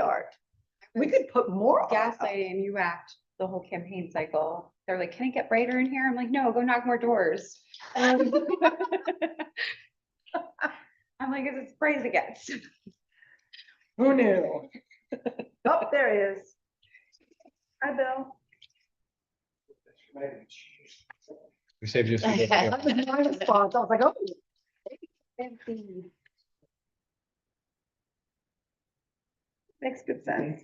aren't. We could put more gaslighting you act the whole campaign cycle. They're like, can it get brighter in here? I'm like, no, go knock more doors. I'm like, is it sprays against? Who knew? Oh, there he is. Hi, Bill. We saved you some. That was my response. I was like, oh. Makes good sense.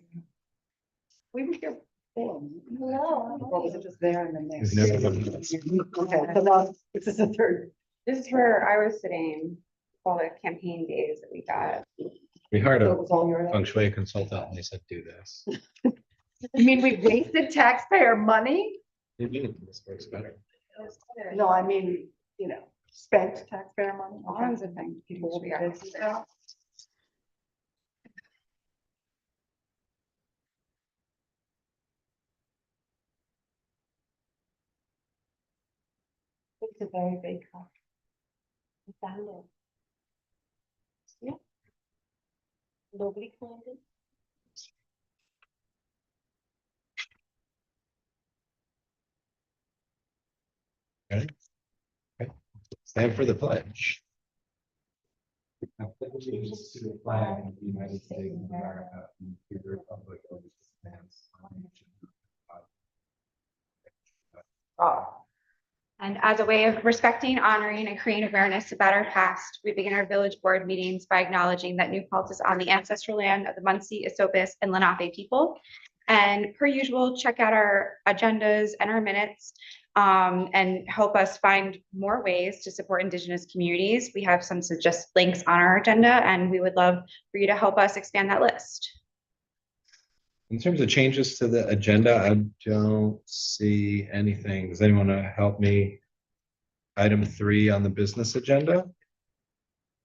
We were here. Hello. Or was it just there and then there? We've never done this. Okay, so now this is the third. This is where I was sitting all the campaign days that we got. We hired So it a was all your. feng shui consultant and they said, do this. You mean we wasted taxpayer money? This works better. No, I mean, spent taxpayer money. All kinds of things. People will be. It's a very big house. We found it. Yeah. Nobody climbed it. Stand for the pledge. I pledge allegiance to the flag of the United States of America and to the republic for which it stands, one nation, Oh. And as a way of respecting, honoring, and creating awareness about our past, we begin our village board meetings by acknowledging that New Paltz is on the ancestral land of the Munsee, Esopus, and Lenape people. And per usual, check out our agendas and our minutes and help us find more ways to support Indigenous communities. We have some suggest links on our agenda, and we would love for you to help us expand that list. In terms of changes to the agenda, I don't see anything. Does anyone want to help me? Item 3 on the business agenda.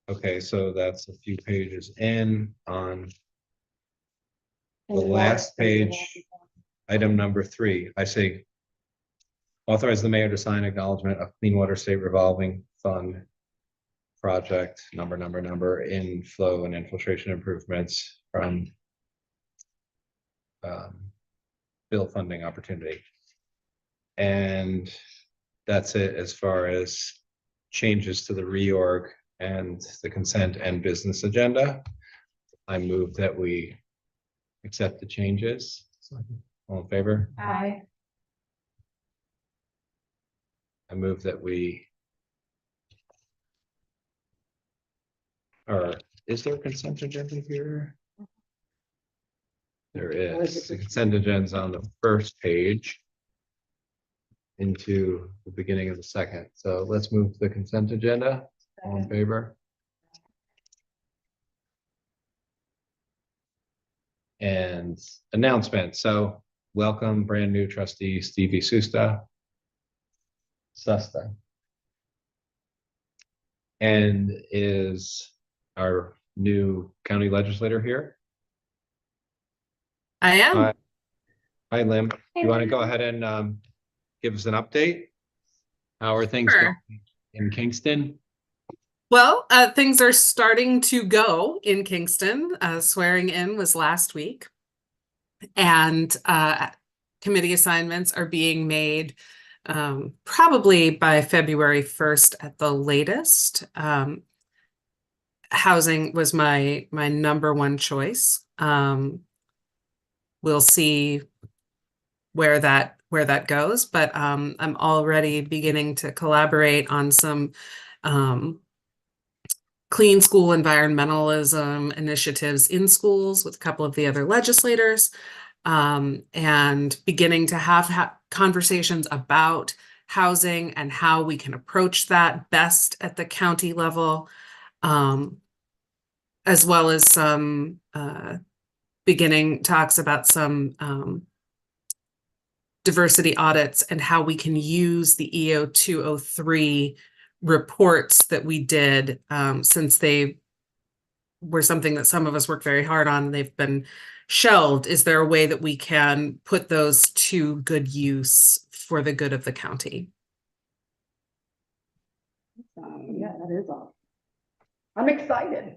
Okay, so that's a few pages in on the last page. Item number 3, I say authorize the mayor to sign acknowledgement of Clean Water State Revolving Fund project number inflow and infiltration improvements from bill funding opportunity. And that's it as far as changes to the reorg and the consent and business agenda. I move that we accept the changes. All in favor? Aye. I move that we is there a consent agenda here? There is. The consent agenda is on the first page into the beginning of the second. So let's move to the consent agenda. All in favor? And announcement. So welcome brand new trustee Stevie Susta. And is our new county legislator here? I am. Hi, Lim. Do you want to go ahead and give us an update? How are things going in Kingston? Well, things are starting to go in Kingston. Swearing in was last week, and committee assignments are being made probably by February 1st at the latest. Housing was my number one choice. We'll see where that goes, but I'm already beginning to collaborate on some clean school environmentalism initiatives in schools with a couple of the other legislators, and beginning to have conversations about housing and how we can approach that best at the county level, as well as some beginning talks about some diversity audits and how we can use the EO 203 reports that we did, since they were something that some of us worked very hard on. They've been shelved. Is there a way that we can put those to good use for the good of the county? Yeah, that is awesome. I'm excited.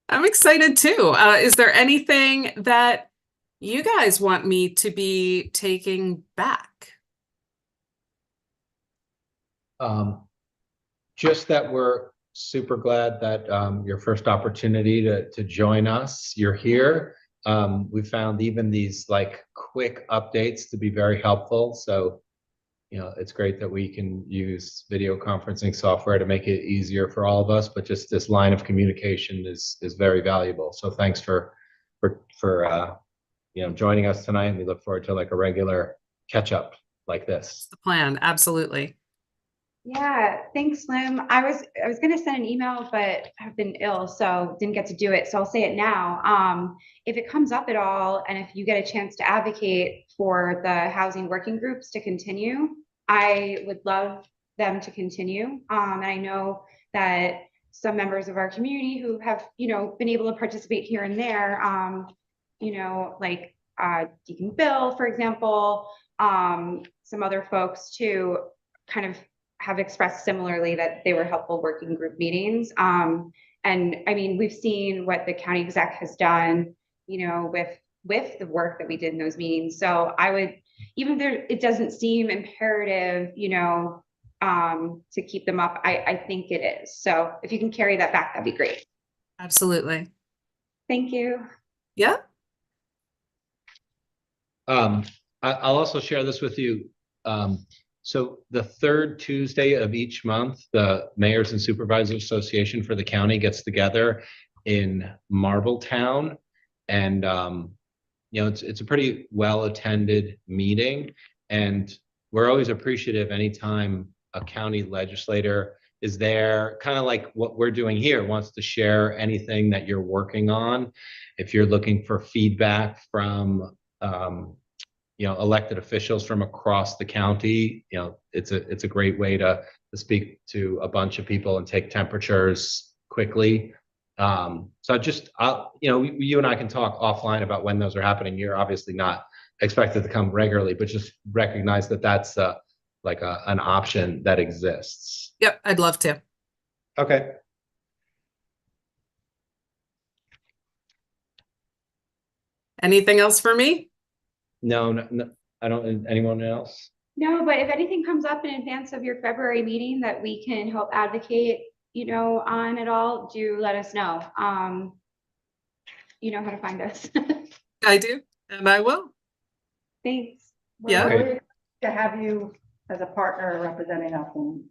I'm excited too. Is there anything that you guys want me to be taking back? Just that we're super glad that your first opportunity to join us, you're here. We found even these like quick updates to be very helpful. So, you know, it's great that we can use video conferencing software to make it easier for all of us, but just this line of communication is very valuable. So thanks for you know, joining us tonight, and we look forward to like a regular catch up like this. The plan, absolutely. Yeah, thanks, Slim. I was gonna send an email, but I've been ill, so didn't get to do it. So I'll say it now. If it comes up at all, and if you get a chance to advocate for the housing working groups to continue, I would love them to continue. And I know that some members of our community who have, you know, been able to participate here and there, you know, like Deacon Bill, for example, some other folks too, kind of have expressed similarly that they were helpful working group meetings. And I mean, we've seen what the county exec has done, you know, with the work that we did in those meetings. So I would, even there, it doesn't seem imperative, you know, to keep them up. I think it is. So if you can carry that back, that'd be great. Absolutely. Thank you. Yeah. I'll also share this with you. So the third Tuesday of each month, the Mayors and Supervisors Association for the county gets together in Marbletown. And, you know, it's a pretty well-attended meeting. And we're always appreciative anytime a county legislator is there, kind of like what we're doing here, wants to share anything that you're working on. If you're looking for feedback from, you know, elected officials from across the county, you know, it's a great way to speak to a bunch of people and take temperatures quickly. So just, you know, you and I can talk offline about when those are happening. You're obviously not expected to come regularly, but just recognize that that's like an option that exists. Yep. I'd love to. Okay. Anything else for me? No, I don't, anyone else? No, but if anything comes up in advance of your February meeting that we can help advocate, you know, on at all, do let us know. You know how to find us. I do, and I will. Thanks. Yeah. We're really to have you as a partner representing us in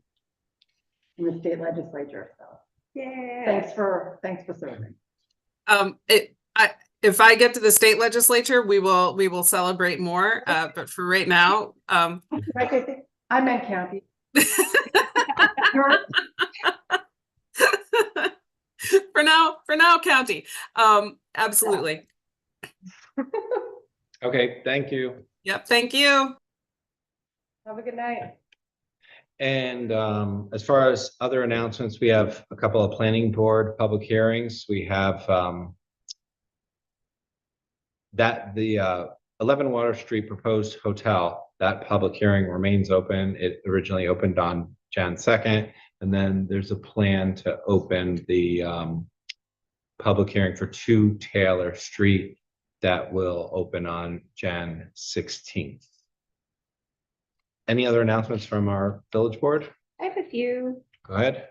the state legislature. So Yeah. thanks for serving. If I get to the state legislature, we will celebrate more. But for right now, I meant county. for now, county. Absolutely. Okay, thank you. Yep. Thank you. Have a good night. And as far as other announcements, we have a couple of planning board public hearings. We have that the 11 Water Street proposed hotel, that public hearing remains open. It originally opened on Jan 2nd, and then there's a plan to open the public hearing for 2 Taylor Street that will open on Jan 16th. Any other announcements from our village board? I have a few. Go ahead.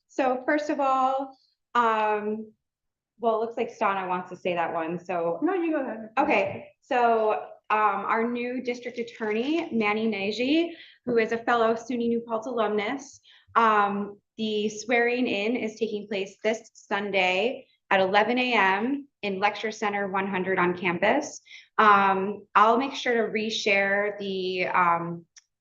So first of all, well, it looks like Stana wants to say that one, so. No, you go ahead. Okay, so our new district attorney, Manny Neji, who is a fellow SUNY New Paltz alumnus, the swearing in is taking place this Sunday at 11 a.m. in Lecture Center 100 on campus. I'll make sure to reshare the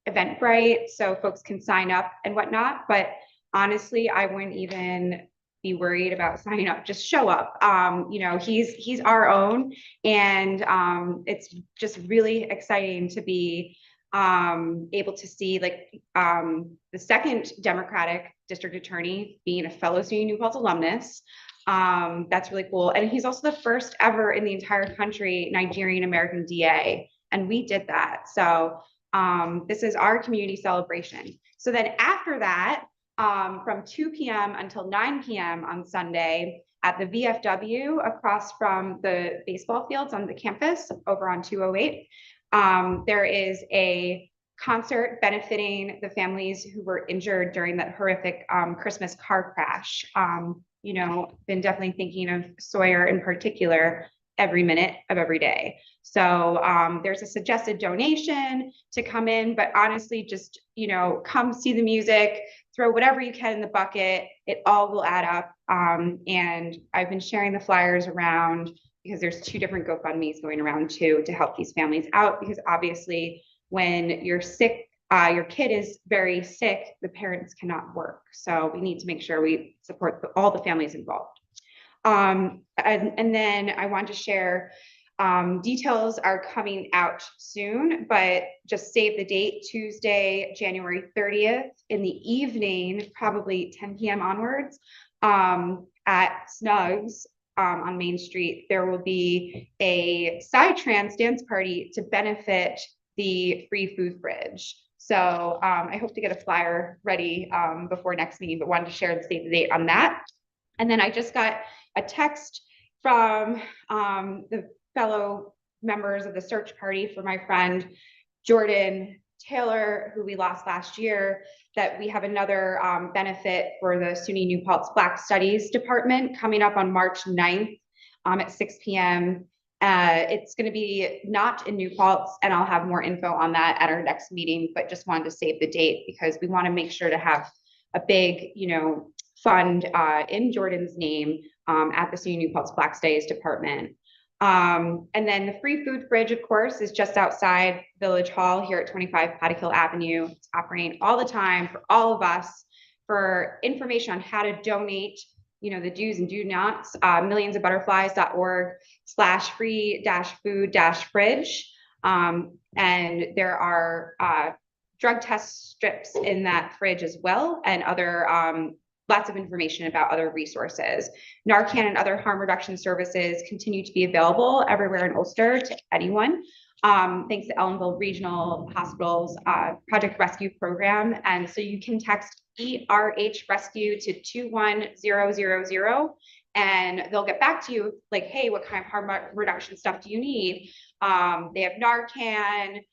Eventbrite so folks can sign up and whatnot, but honestly, I wouldn't even be worried about signing up. Just show up. You know, he's our own, and it's just really exciting to be able to see like the second Democratic district attorney being a fellow SUNY New Paltz alumnus. That's really cool. And he's also the first ever in the entire country Nigerian American DA. And we did that. So this is our community celebration. So then after that, from 2 p.m. until 9 p.m. on Sunday, at the VFW across from the baseball fields on the campus over on 208. There is a concert benefiting the families who were injured during that horrific Christmas car crash. You know, been definitely thinking of Sawyer in particular every minute of every day. So there's a suggested donation to come in, but honestly, just, you know, come see the music, throw whatever you can in the bucket. It all will add up. And I've been sharing the flyers around because there's 2 different GoFundMe's going around too to help these families out, because obviously when you're sick, your kid is very sick, the parents cannot work. So we need to make sure we support all the families involved. And then I want to share, details are coming out soon, but just save the date, Tuesday, January 30th in the evening, probably 10 p.m. onwards, at Snugs on Main Street. There will be a Psytrance dance party to benefit the free food fridge. So I hope to get a flyer ready before next meeting, but wanted to share the save the date on that. And then I just got a text from the fellow members of the search party for my friend Jordan Taylor, who we lost last year, that we have another benefit for the SUNY New Paltz Black Studies Department coming up on March 9th at 6 p.m. It's going to be not in New Paltz, and I'll have more info on that at our next meeting, but just wanted to save the date because we want to make sure to have a big, you know, fund in Jordan's name at the SUNY New Paltz Black Studies Department. And then the free food fridge, of course, is just outside Village Hall here at 25 Pottikill Avenue. It's operating all the time for all of us. For information on how to donate, you know, the do's and do nots, millionsofbutterflies.org/free-food-fridge. And there are drug test strips in that fridge as well, and other lots of information about other resources. Narcan and other harm reduction services continue to be available everywhere in Ulster to anyone. Thanks to Ellenville Regional Hospital's Project Rescue Program. And so you can text ERH Rescue to 21000 and they'll get back to you like, hey, what kind of harm reduction stuff do you need? They have Narcan,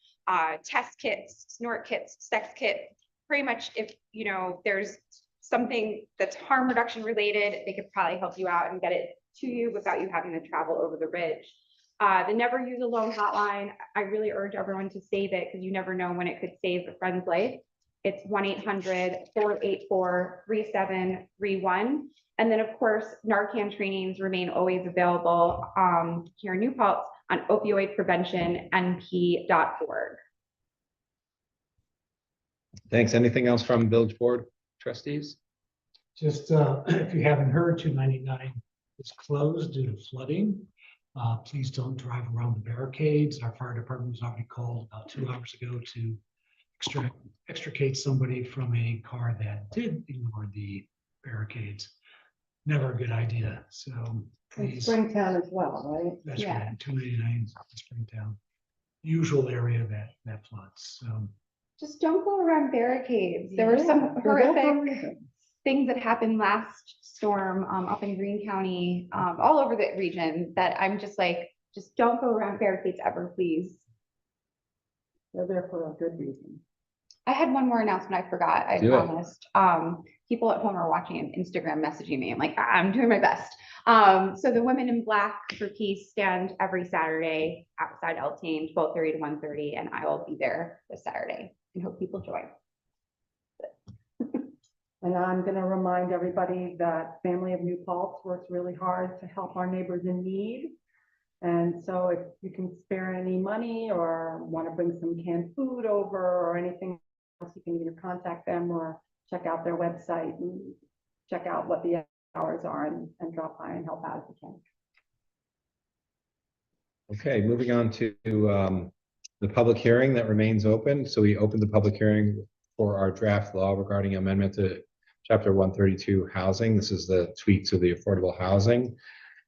test kits, snort kits, sex kit. Pretty much if, you know, there's something that's harm reduction related, they could probably help you out and get it to you without you having to travel over the ridge. The Never Use Alone hotline, I really urge everyone to save it because you never know when it could save a friend's life. It's 1-800-484-3731. And then of course, Narcan trainings remain always available here in New Paltz on opioidprevention.np.org. Thanks. Anything else from Village Board Trustees? Just if you haven't heard, 299 is closed due to flooding. Please don't drive around the barricades. Our fire department was already called about 2 hours ago to extricate somebody from a car that did ignore the barricades. Never a good idea. So In please. Springtown as well, right? That's Yeah. right. 289 Springtown. Usual area that floods. So Just don't go around barricades. There were some horrific things that happened last storm up in Greene County, all over the region, that I'm just like, just don't go around barricades ever, please. They're there for a good reason. I had one more announcement I forgot, I Do it. promised. People at home are watching and Instagram messaging me. I'm like, I'm doing my best. So the Women in Black for Peace stand every Saturday outside Eltane, 12:30 to 1:30, and I will be there this Saturday and hope people join. And I'm going to remind everybody that Family of New Paltz works really hard to help our neighbors in need. And so if you can spare any money or want to bring some canned food over or anything else, you can either contact them or check out their website and check out what the hours are and drop by and help out if you can. Okay, moving on to the public hearing that remains open. So we opened the public hearing for our draft law regarding amendment to Chapter 132 housing. This is the tweak to the affordable housing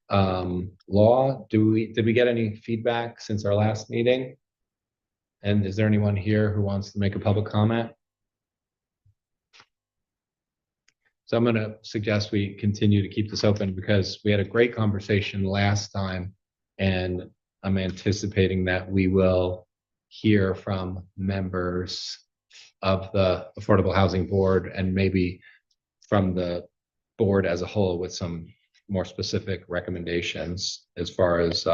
law. Did we get any feedback since our last meeting? And is there anyone here who wants to make a public comment? So I'm gonna suggest we continue to keep this open because we had a great conversation last time. And I'm anticipating that we will hear from members of the Affordable Housing Board and maybe from the board as a whole with some more specific recommendations as far as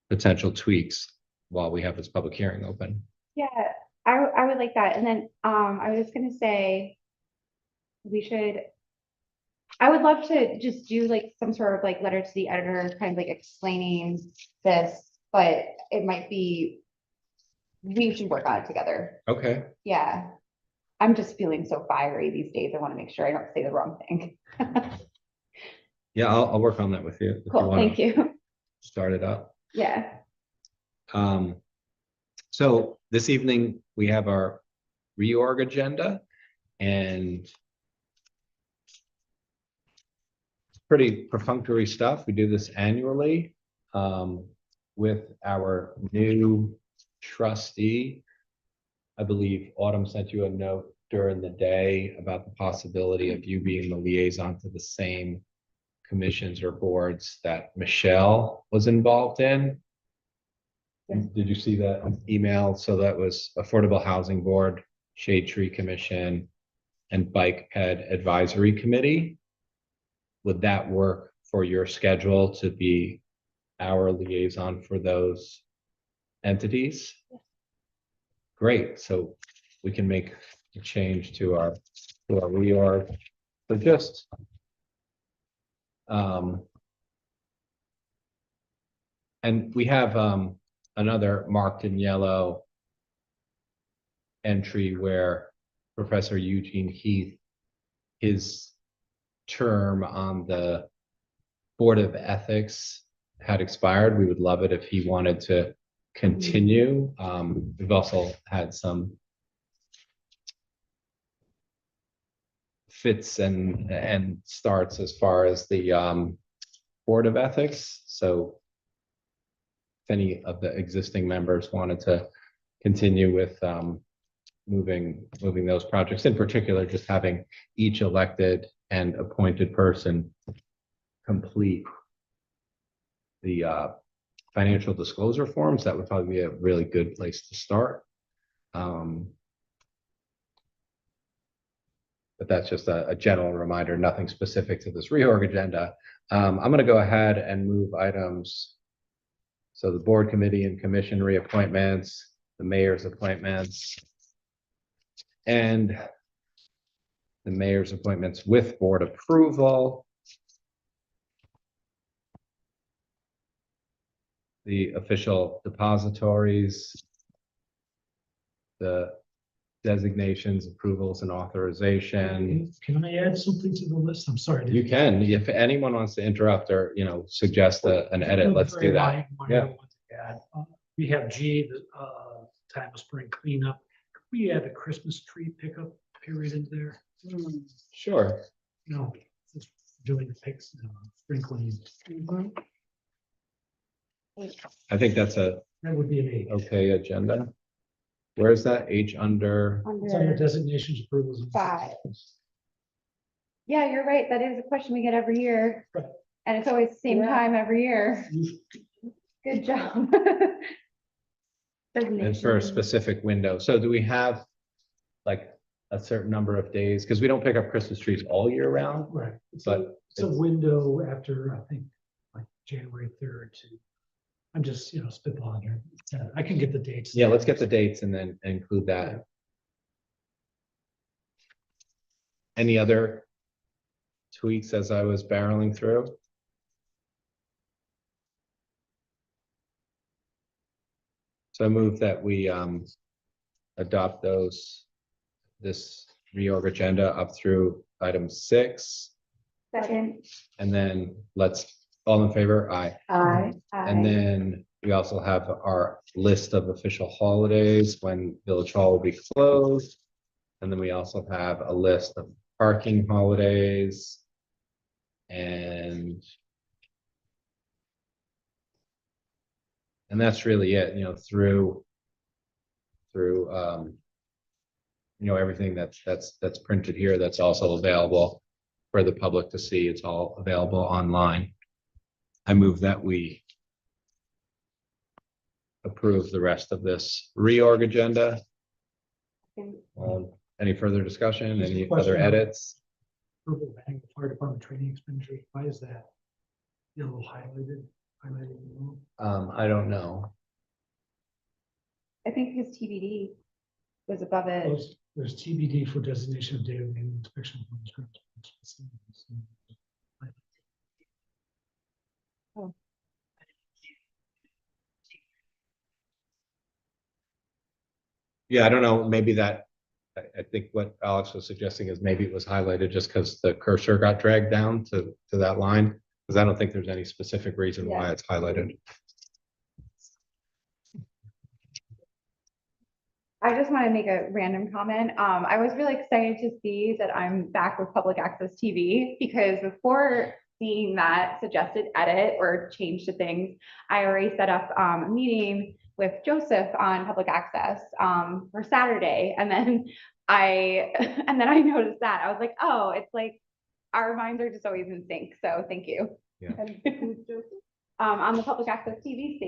potential tweaks while we have this public hearing open. Yeah, I would like that. And then, I was gonna say, I would love to just do like some sort of like letter to the editor, kind of like explaining this, but it might be, we should work on it together. Okay. Yeah. I'm just feeling so fiery these days. I want to make sure I don't say the wrong thing. Yeah, I'll work on that with you. If you Cool, wanna thank you. Start it up. Yeah. So this evening, we have our reorg agenda and pretty perfunctory stuff. We do this annually with our new trustee. I believe Autumn sent you a note during the day about the possibility of you being the liaison to the same commissions or boards that Michelle was involved in. Did you see that email? So that was Affordable Housing Board, Shade Tree Commission, and Bike Ped Advisory Committee. Would that work for your schedule to be our liaison for those entities? Great, so we can make a change to our reorg. So just and we have another marked in yellow entry where Professor Eugene Heath, his term on the Board of Ethics had expired. We would love it if he wanted to continue. We've also had some fits and starts as far as the Board of Ethics. So if any of the existing members wanted to continue with moving those projects, in particular, just having each elected and appointed person complete the financial disclosure forms, that would probably be a really good place to start. But that's just a general reminder, nothing specific to this reorg agenda. I'm going to go ahead and move items. So the board, committee, and commission reappointments, the mayor's appointments, and the mayor's appointments with board approval. The official depositories, the designations, approvals, and authorization. Can I add something to the list? I'm sorry. You can, if anyone wants to interrupt or, suggest an edit, let's do that. Yeah. We have G, the time of spring cleanup. Could we add the Christmas tree pickup period in there? Sure. Just doing the picks, sprinkling. I think that's That would be an H. okay agenda. Where is that? H under? It's under designations, approvals. and- 5. Yeah, you're right. That is a question we get every year. Right. And it's always the same Yeah. time every year. Good job. And for a specific window. So do we have like a certain number of days? Because we don't pick up Christmas trees all year round. Right. But It's a window after, I think, like January 3rd to, I'm just, spitballing here. I can get the dates. Yeah, let's get the dates and then include that. Any other tweaks as I was barreling through? So I move that we adopt this reorg agenda up through item 6. Second. And then all in favor? Aye. And then we also have our list of official holidays when Village Hall will be closed. And then we also have a list of parking holidays. And that's really it, through everything that's printed here, that's also available for the public to see. It's all available online. I move that we approve the rest of this reorg agenda. Any further discussion, Just a any question. other edits? Approval of annual fire department training expenditures, why is that yellow highlighted? I don't know. I think his TBD was above it. There's TBD for designation of daily inspection. Yeah, I don't know, maybe that, I think what Alex was suggesting is maybe it was highlighted just because the cursor got dragged down to that line. Because I don't think there's any specific reason why it's highlighted. I just want to make a random comment. I was really excited to see that I'm back with public access TV because before seeing that suggested edit or change to things, I already set up a meeting with Joseph on public access for Saturday. And then I noticed that. I was like, oh, it's like our minds are just always in sync. So thank you. Yeah. On the public access TV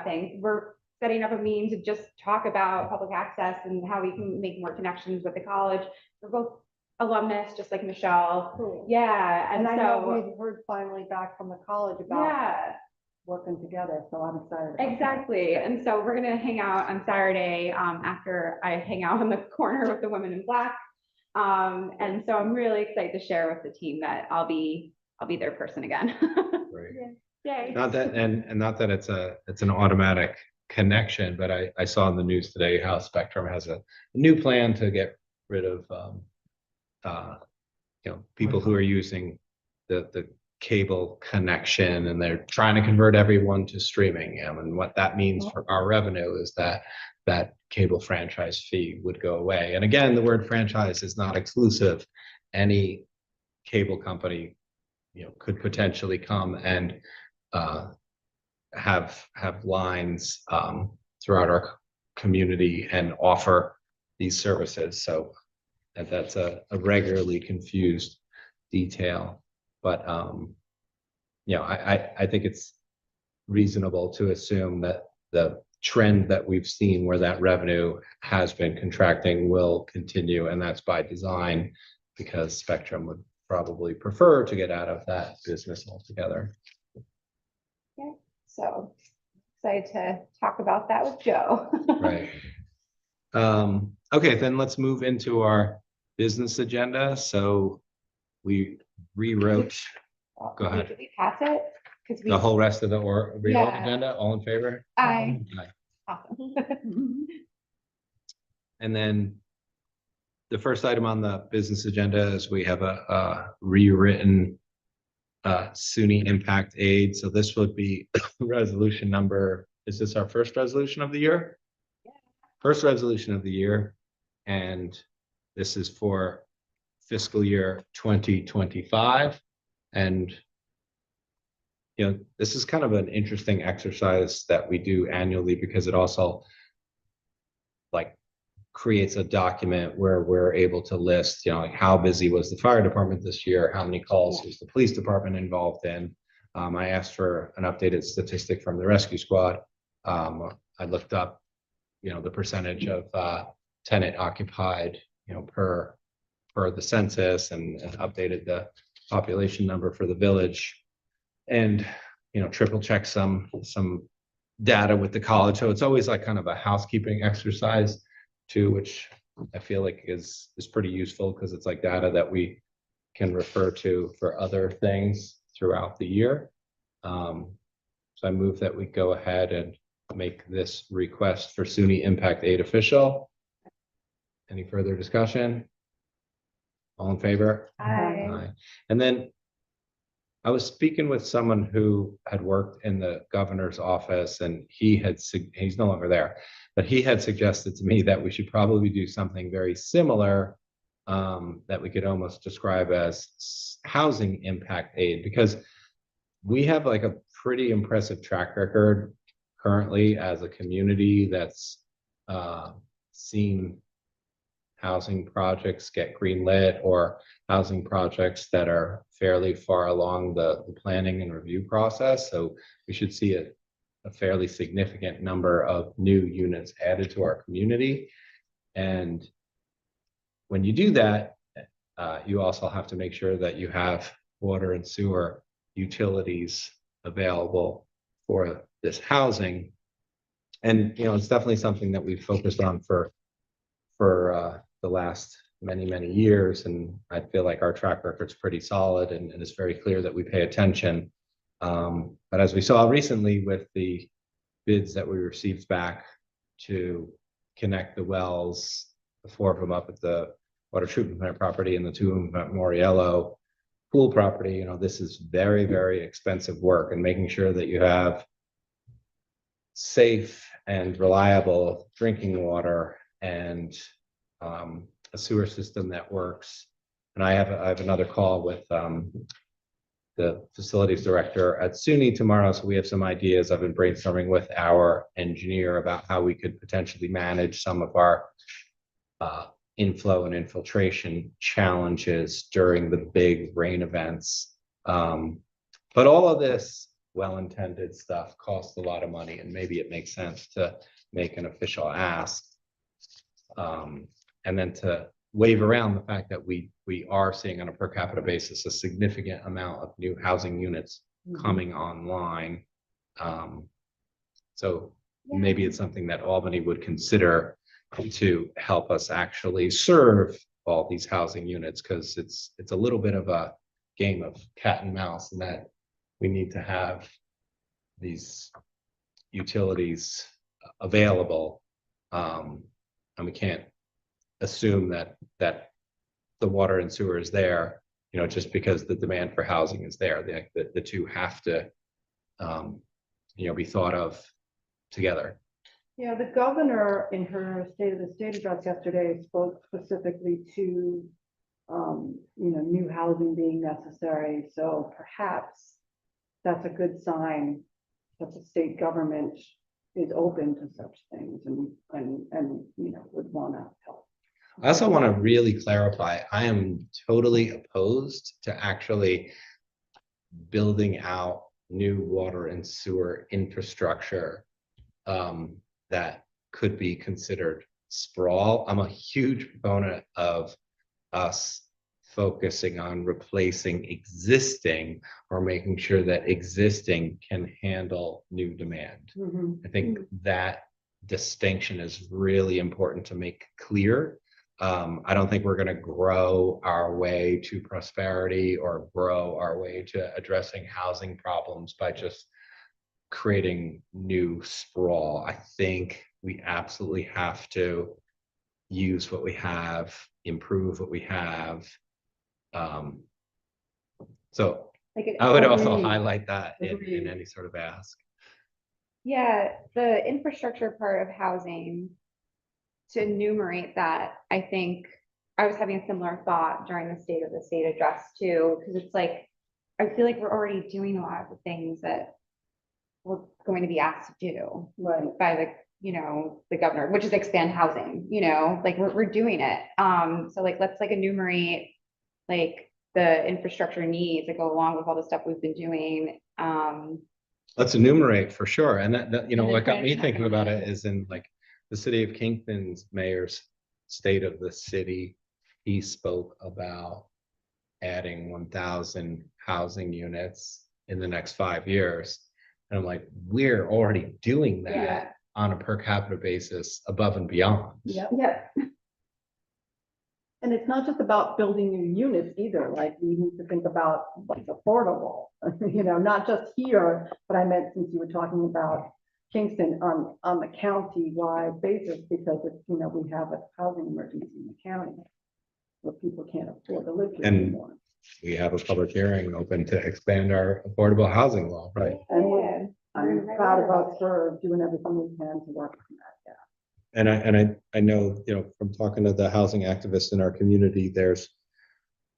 thing, we're setting up a meeting to just talk about public access and how we can make more connections with the college. We're both alumnus, just like Michelle. Cool. Yeah, And I know so we've heard finally back from the college about yeah, working together, so I'm excited. about that. exactly. And so we're gonna hang out on Saturday after I hang out in the corner with the women in black. And so I'm really excited to share with the team that I'll be their person again. Right. Yay. Not that, and not that it's an automatic connection, but I saw in the news today how Spectrum has a new plan to get rid of, people who are using the cable connection, and they're trying to convert everyone to streaming. And what that means for our revenue is that cable franchise fee would go away. And again, the word franchise is not exclusive. Any cable company, could potentially come and have lines throughout our community and offer these services. So that's a regularly confused detail. But I think it's reasonable to assume that the trend that we've seen where that revenue has been contracting will continue, and that's by design, because Spectrum would probably prefer to get out of that business altogether. Yeah, so excited to talk about that with Joe. Right. Okay, then let's move into our business agenda. So we rewrote Go ahead. Did we pass it? Because the whole rest of the reorg Yeah. agenda. All in favor? Aye. Aye. Awesome. And then the first item on the business agenda is we have a rewritten SUNY impact aid. So this would be resolution number, is this our first resolution of the year? Yeah. First resolution of the year. And this is for fiscal year 2025. And this is kind of an interesting exercise that we do annually, because it also creates a document where we're able to list, like how busy was the fire department this year? How many calls was the police department involved in? I asked for an updated statistic from the rescue squad. I looked up, the percentage of tenant occupied, per the census, and updated the population number for the village, and triple check some data with the college. So it's always like kind of a housekeeping exercise too, which I feel like is pretty useful, because it's like data that we can refer to for other things throughout the year. So I move that we go ahead and make this request for SUNY impact aid official. Any further discussion? All in favor? Aye. Aye. And then I was speaking with someone who had worked in the governor's office, and he's no longer there, but he had suggested to me that we should probably do something very similar, that we could almost describe as housing impact aid, because we have like a pretty impressive track record currently as a community that's seen housing projects get greenlit or housing projects that are fairly far along the planning and review process. So we should see a fairly significant number of new units added to our community. And when you do that, you also have to make sure that you have water and sewer utilities available for this housing. And, it's definitely something that we've focused on for the last many years. And I feel like our track record's pretty solid and it's very clear that we pay attention. But as we saw recently with the bids that we received back to connect the wells, the 4 of them up at the water treatment plant property and the 2 of them at Moriello pool property, this is very expensive work, and making sure that you have safe and reliable drinking water and a sewer system that works. And I have another call with the facilities director at SUNY tomorrow, so we have some ideas. I've been brainstorming with our engineer about how we could potentially manage some of our inflow and infiltration challenges during the big rain events. But all of this well-intended stuff costs a lot of money, and maybe it makes sense to make an official ask. And then to wave around the fact that we are seeing on a per capita basis a significant amount of new housing units coming online. So maybe it's something that Albany would consider to help us actually serve all these housing units, because it's a little bit of a game of cat and mouse, and that we need to have these utilities available, and we can't assume that the water and sewer is there, just because the demand for housing is there. The two have to, be thought of together. Yeah, the governor in her State of the State address yesterday spoke specifically to, new housing being necessary. So perhaps that's a good sign that the state government is open to such things and would want to help. I also want to really clarify, I am totally opposed to actually building out new water and sewer infrastructure that could be considered sprawl. I'm a huge proponent of us focusing on replacing existing or making sure that existing can handle new demand. I think that distinction is really important to make clear. I don't think we're going to grow our way to prosperity or grow our way to addressing housing problems by just creating new sprawl. I think we absolutely have to use what we have, improve what we have. So I would also highlight that in any sort of ask. Yeah, the infrastructure part of housing, to enumerate that, I think I was having a similar thought during the State of the State address too, because it's like, I feel like we're already doing a lot of the things that we're going to be asked to do by the governor, which is expand housing, like we're doing it. So like, let's enumerate like the infrastructure needs that go along with all the stuff we've been doing. Let's enumerate for sure. And that what got me thinking about it is in like the city of Kingman's mayor's State of the City, he spoke about adding 1,000 housing units in the next 5 years. And I'm like, we're already doing that on a per capita basis above and beyond. Yeah. And it's not just about building new units either. Like we need to think about what's affordable, not just here, but I meant since you were talking about Kingston on the county-wide basis, because it's, we have a housing emergency in the county where people can't afford to live here anymore. We have a public hearing open to expand our affordable housing law, right? And I'm proud of us for doing everything we can to work on that. And I know, from talking to the housing activists in our community, there's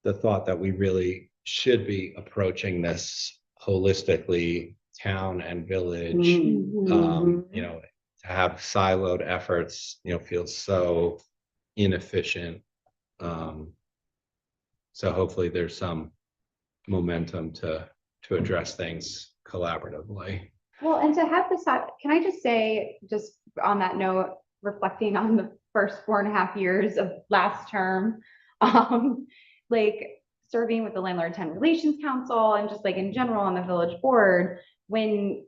the thought that we really should be approaching this holistically, town and village. To have siloed efforts, feels so, inefficient. So hopefully there's some momentum to address things collaboratively. Well, and to have this, can I just say, just on that note, reflecting on the first 4.5 years of last term, like serving with the Landlord Tenant Relations Council and just like in general on the village board, when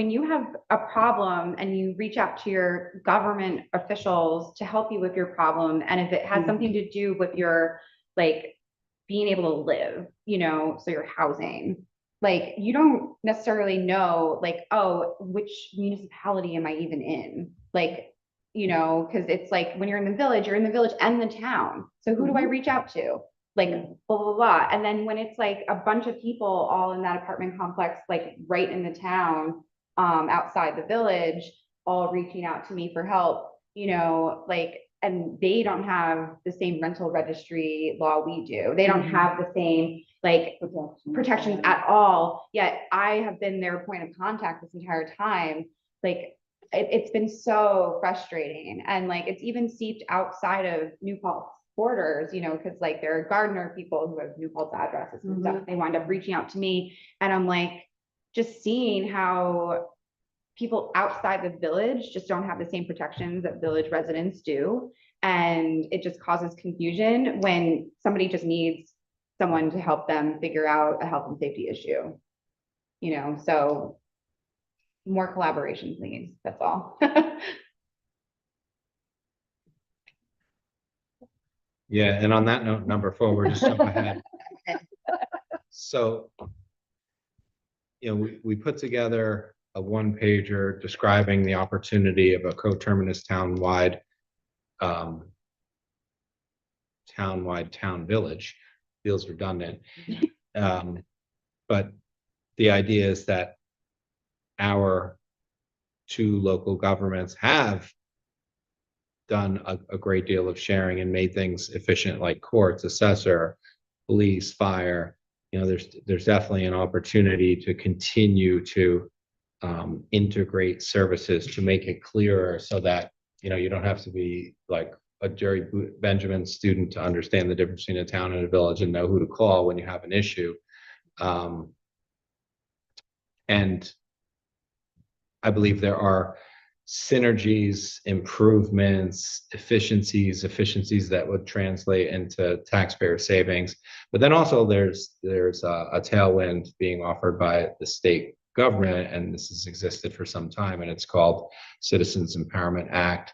you have a problem and you reach out to your government officials to help you with your problem, and if it has something to do with your like being able to live, you know, so your housing, like you don't necessarily know like, oh, which municipality am I even in? Like, you know, because it's like when you're in the village, you're in the village and the town. So who do I reach out to? Like blah, blah, blah. And then when it's like a bunch of people all in that apartment complex, like right in the town, outside the village, all reaching out to me for help, you know, like, and they don't have the same rental registry law we do. They don't have the same like protections at all. Yet I have been their point of contact this entire time. Like it's been so frustrating. And like it's even seeped outside of New Paltz borders, you know, because like there are Gardner people who have New Paltz addresses and stuff. They wind up reaching out to me. And I'm like, just seeing how people outside the village just don't have the same protections that village residents do. And it just causes confusion when somebody just needs someone to help them figure out a health and safety issue. You know, so more collaboration, please. That's all. Yeah, and on that note, number 4, we're just jump ahead. So, you know, we put together a 1-pager describing the opportunity of a coterminous town village. Feels redundant. But the idea is that our 2 local governments have done a great deal of sharing and made things efficient, like courts, assessor, police, fire. You know, there's definitely an opportunity to continue to integrate services to make it clearer, so that, you know, you don't have to be like a Jerry Benjamin student to understand the difference between a town and a village and know who to call when you have an issue. And I believe there are synergies, improvements, efficiencies that would translate into taxpayer savings. But then also there's a tailwind being offered by the state government, and this has existed for some time, and it's called Citizens Empowerment Act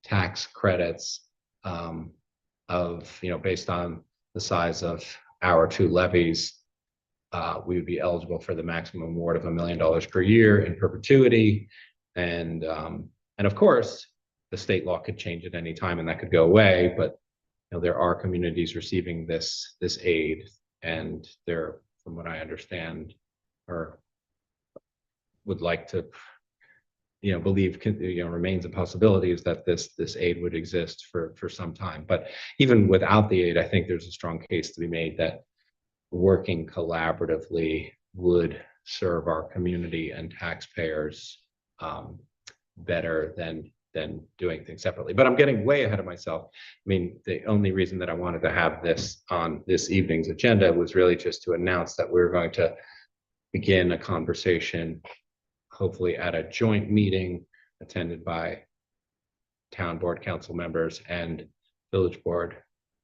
tax credits, of, you know, based on the size of our 2 levies. We would be eligible for the maximum award of $1 million per year in perpetuity. And of course, the state law could change at any time and that could go away. But, you know, there are communities receiving this aid, and they're, from what I understand, or would like to, you know, believe, you know, remains a possibility, is that this aid would exist for some time. But even without the aid, I think there's a strong case to be made that working collaboratively would serve our community and taxpayers better than doing things separately. But I'm getting way ahead of myself. I mean, the only reason that I wanted to have this on this evening's agenda was really just to announce that we're going to begin a conversation, hopefully at a joint meeting attended by town board council members and village board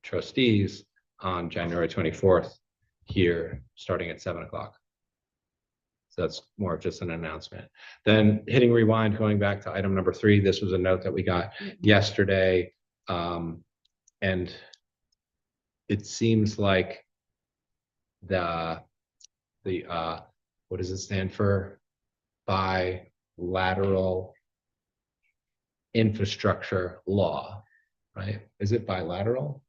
trustees on January 24th here, starting at 7 o'clock. So that's more of just an announcement. Then hitting rewind, going back to item number 3, this was a note that we got yesterday. And it seems like the what does it stand for? Bilateral infrastructure law, right? Is it bilateral?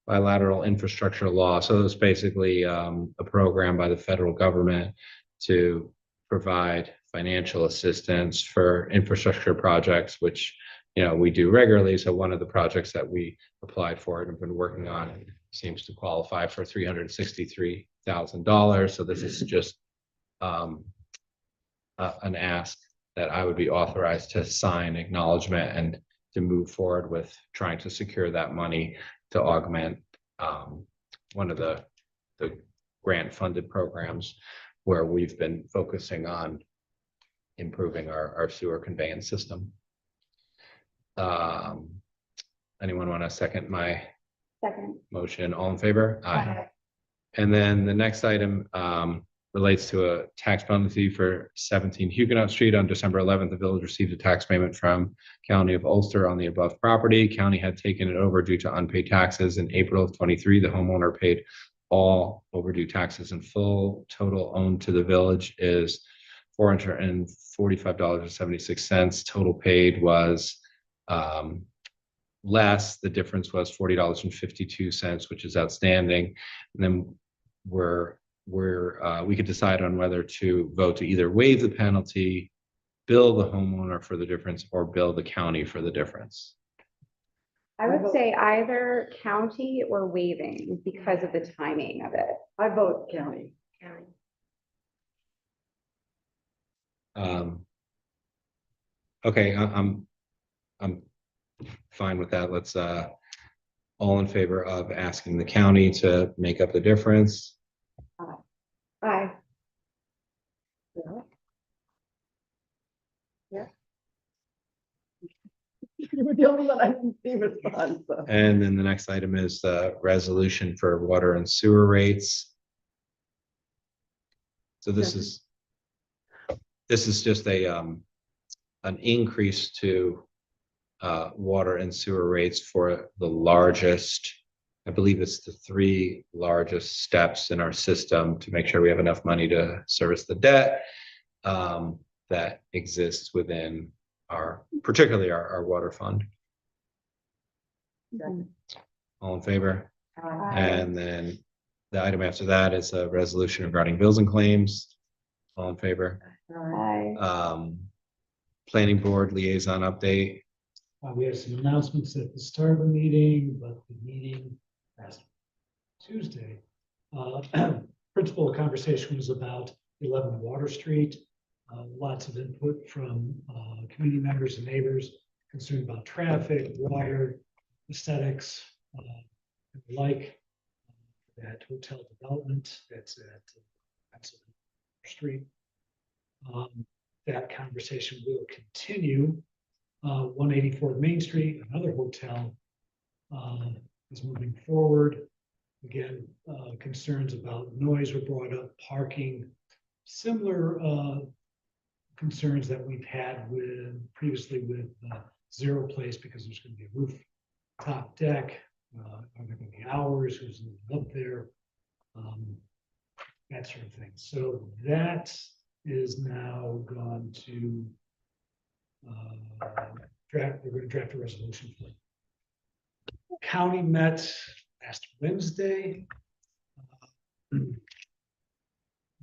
Bilateral infrastructure law. So it's basically a program by the federal government to provide financial assistance for infrastructure projects, which, you know, we do regularly. So one of the projects that we applied for and have been working on seems to qualify for $363,000. So this is just an ask that I would be authorized to sign acknowledgement and to move forward with trying to secure that money to augment one of the grant funded programs where we've been focusing on improving our sewer conveyance system. Anyone want to second my Second. motion? All in favor? Aye. And then the next item relates to a tax penalty for 17 Huguenot Street. On December 11th, the village received a tax payment from County of Ulster on the above property. County had taken it over due to unpaid taxes. In April of 23, the homeowner paid all overdue taxes in full. Total owed to the village is $445.76. Total paid was less. The difference was $40.52, which is outstanding. And then we could decide on whether to vote to either waive the penalty, bill the homeowner for the difference, or bill the county for the difference. I would say either county or waiving because of the timing of it. I vote county. Okay, I'm fine with that. Let's all in favor of asking the county to make up the difference. Aye. You were the only one I didn't see respond, so. And then the next item is the resolution for water and sewer rates. So this is just an increase to water and sewer rates for the largest, I believe it's the 3 largest steps in our system to make sure we have enough money to service the debt that exists within particularly our water fund. All in favor? And then the item after that is a resolution regarding bills and claims. All in favor? Aye. Planning board liaison update. We had some announcements at the start of the meeting, but the meeting last Tuesday, principal conversation was about 11 Water Street. Lots of input from community members and neighbors concerned about traffic, water, aesthetics, and the like. That hotel development that's at Street. That conversation will continue. 184 Main Street, another hotel, is moving forward. Again, concerns about noise were brought up, parking, similar concerns that we've had previously with Zero Place, because there's going to be a rooftop deck. Are there going to be hours? Who's up there? That sort of thing. So that is now gone to draft. We're going to draft a resolution for it. County met last Wednesday.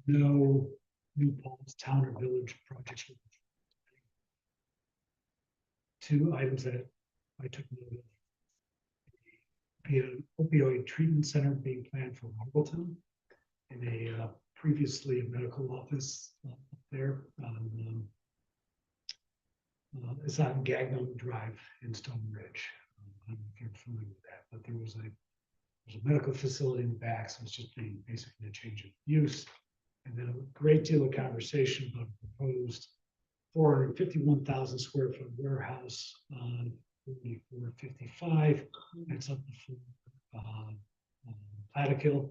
No New Paltz town or village projects. 2 items that I took note of. The opioid treatment center being planned for Marbleton, in a previously a medical office up there. It's on Gagnon Drive in Stone Ridge. I don't know if you're familiar with that, but there's a medical facility in the back, so it's just basically a change of use. And then a great deal of conversation about proposed 451,000 square foot warehouse on 4455. That's up before Plattekill.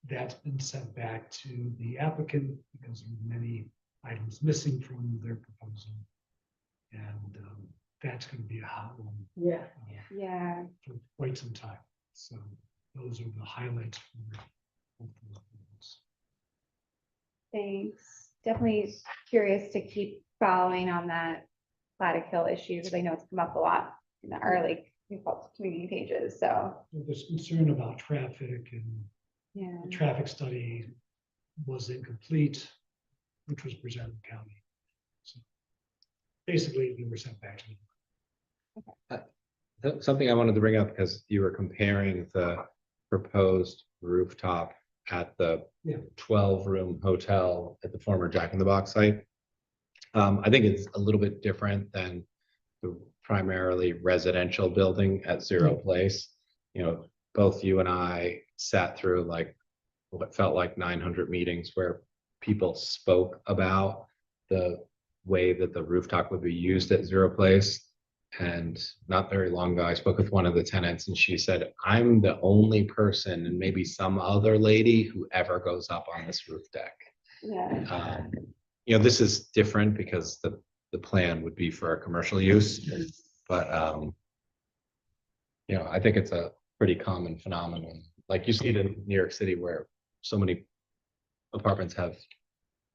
That's been sent back to the applicant because of many items missing from their proposal. And that's going to be a hot one. Yeah. Yeah. For quite some time. So those are the highlights for both of those. Thanks. Definitely curious to keep following on that Plattekill issue because I know it's come up a lot in the early community pages. So There's concern about traffic, and yeah. the traffic study was incomplete, which was presented to the county. So basically, we were sent back to Something I wanted to bring up, because you were comparing the proposed rooftop at the 12-room hotel at the former Jack in the Box site. I think it's a little bit different than the primarily residential building at Zero Place. You know, both you and I sat through like what felt like 900 meetings where people spoke about the way that the rooftop would be used at Zero Place. And not very long ago, I spoke with one of the tenants and she said, I'm the only person and maybe some other lady who ever goes up on this roof deck. Yeah. You know, this is different because the plan would be for a commercial use, but you know, I think it's a pretty common phenomenon. Like you see it in New York City where so many apartments have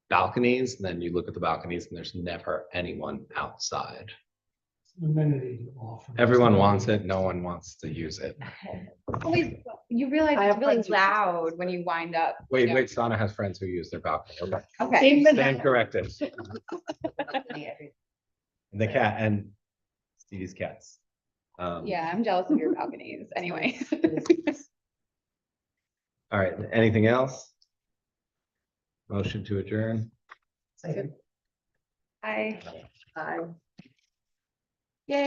balconies, and then you look at the balconies and there's never anyone outside. Amenity to offer. Everyone wants it, no one wants to use it. Always, you realize I it's have really friends who- loud when you wind up. Wait, you know. wait, Sana has friends who use their balcony. Okay. Okay. Stand corrected. The cat and Stevie's cats. Yeah, I'm jealous of your balconies anyway. All right, anything else? Motion to adjourn. I, I yay.